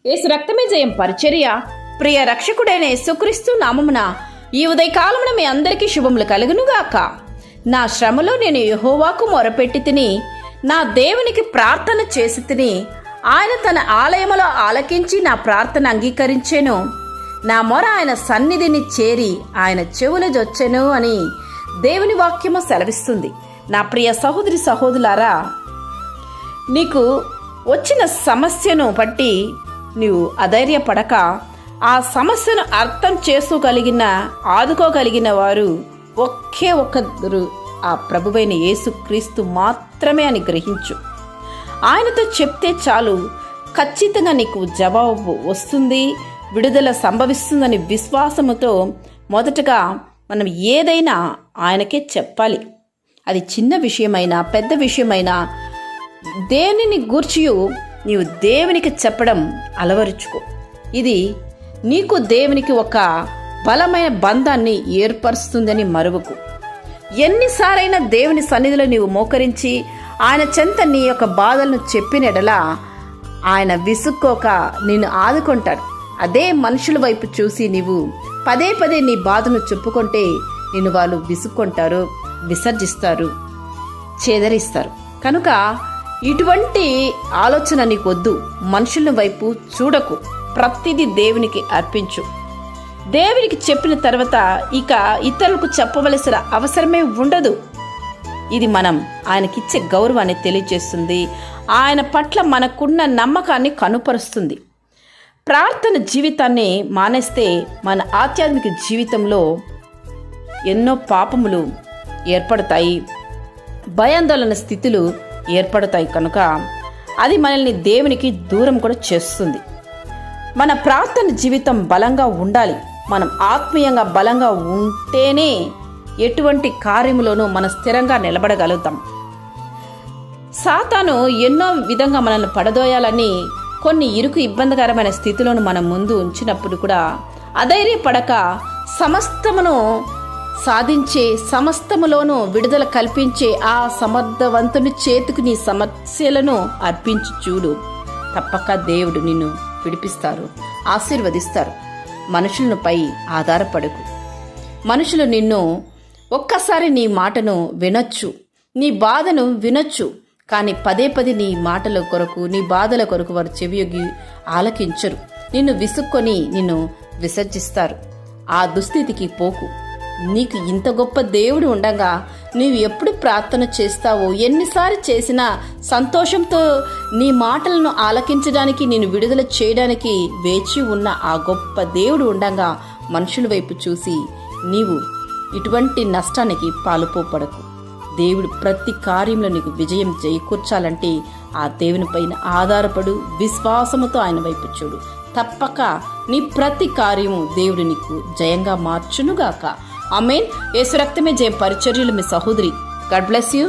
యేసు రక్తమే జయం పరిచర్య. ప్రియ రక్షకుడైన యేసుక్రీస్తు నామమున ఈ ఉదయకాలమున మీ అందరికీ శుభములు కలుగునుగాక. నా శ్రమలో నేను యెహోవాకు మొరపెట్టి తిని, నా దేవునికి ప్రార్థన చేసి తిని, ఆయన తన ఆలయములో ఆలకించి నా ప్రార్థన అంగీకరించెను. నా మొర ఆయన సన్నిధిని చేరి ఆయన చెవులు జొచ్చెను అని దేవుని వాక్యము సెలవిస్తుంది. నా ప్రియ సహోదరి సహోదరులారా, నీకు వచ్చిన సమస్యను బట్టి నీవు అధైర్యపడక, ఆ సమస్యను అర్థం చేసుకోగలిగిన ఆదుకోగలిగిన వారు ఒకే ఒక్కరు ఆ ప్రభువైన యేసుక్రీస్తు మాత్రమే అని గ్రహించు. ఆయనతో చెప్తే చాలు, ఖచ్చితంగా నీకు జవాబు వస్తుంది, విడుదల సంభవిస్తుందని విశ్వాసముతో మొదటగా మనం ఏదైనా ఆయనకే చెప్పాలి. అది చిన్న విషయమైనా పెద్ద విషయమైనా దేనిని గూర్చియు నీవు దేవునికి చెప్పడం అలవరుచుకో. ఇది నీకు దేవునికి ఒక బలమైన బంధాన్ని ఏర్పరుస్తుందని మరువకు. ఎన్నిసారైనా దేవుని సన్నిధిలో నీవు మోకరించి ఆయన చెంత నీ యొక్క బాధలను చెప్పినడలా ఆయన విసుక్కోక నిన్ను ఆదుకుంటాడు. అదే మనుషుల వైపు చూసి నీవు పదే పదే నీ బాధను చెప్పుకుంటే నిన్ను వాళ్ళు విసుక్కుంటారు, విసర్జిస్తారు, చేదరిస్తారు. కనుక ఇటువంటి ఆలోచన నీకు వద్దు. మనుషుల వైపు చూడకు, ప్రతిదీ దేవునికి అర్పించు. దేవునికి చెప్పిన తర్వాత ఇక ఇతరులకు చెప్పవలసిన అవసరమే ఉండదు. ఇది మనం ఆయనకిచ్చే గౌరవాన్ని తెలియజేస్తుంది, ఆయన పట్ల మనకున్న నమ్మకాన్ని కనుపరుస్తుంది. ప్రార్థన జీవితాన్ని మానేస్తే మన ఆధ్యాత్మిక జీవితంలో ఎన్నో పాపములు ఏర్పడతాయి, భయాందోళన స్థితులు ఏర్పడతాయి. కనుక అది మనల్ని దేవునికి దూరం కూడా చేస్తుంది. మన ప్రార్థన జీవితం బలంగా ఉండాలి. మనం ఆత్మీయంగా బలంగా ఉంటేనే ఎటువంటి కార్యములోనూ మనం స్థిరంగా నిలబడగలుగుతాం. సాతాను ఎన్నో విధంగా మనల్ని పడదోయాలని కొన్ని ఇరుకు ఇబ్బందికరమైన స్థితిలోను మనం ముందు ఉంచినప్పుడు కూడా అధైర్యపడక, సమస్తమును సాధించే, సమస్తములోనూ విడుదల కల్పించే ఆ సమర్థవంతుని చేతికి నీ సమస్యలను అర్పించి చూడు. తప్పక దేవుడు నిన్ను విడిపిస్తారు, ఆశీర్వదిస్తారు. మనుషులపై ఆధారపడకు. మనుషులు నిన్ను ఒక్కసారి నీ మాటను వినొచ్చు, నీ బాధను వినొచ్చు, కానీ పదే పదే నీ మాటల కొరకు, నీ బాధల కొరకు వారు చెవియొగ్గి ఆలకించరు. నిన్ను విసుక్కొని నిన్ను విసర్జిస్తారు. ఆ దుస్థితికి పోకు. నీకు ఇంత గొప్ప దేవుడు ఉండగా నీవు ఎప్పుడు ప్రార్థన చేస్తావో, ఎన్నిసార్లు చేసినా సంతోషంతో నీ మాటలను ఆలకించడానికి, నేను విడుదల చేయడానికి వేచి ఉన్న ఆ గొప్ప దేవుడు ఉండగా మనుషుల వైపు చూసి నీవు ఇటువంటి నష్టానికి పాలుపోపడకు. దేవుడు ప్రతి కార్యంలో నీకు విజయం చేకూర్చాలంటే ఆ దేవుని పైన ఆధారపడు, విశ్వాసముతో ఆయన వైపు చూడు. తప్పక నీ ప్రతి కార్యము దేవుడు నీకు జయంగా మార్చునుగాక. ఆమేన్. యేసు రక్తమే జయం పరిచర్యలు. మీ సహోదరి. God bless you.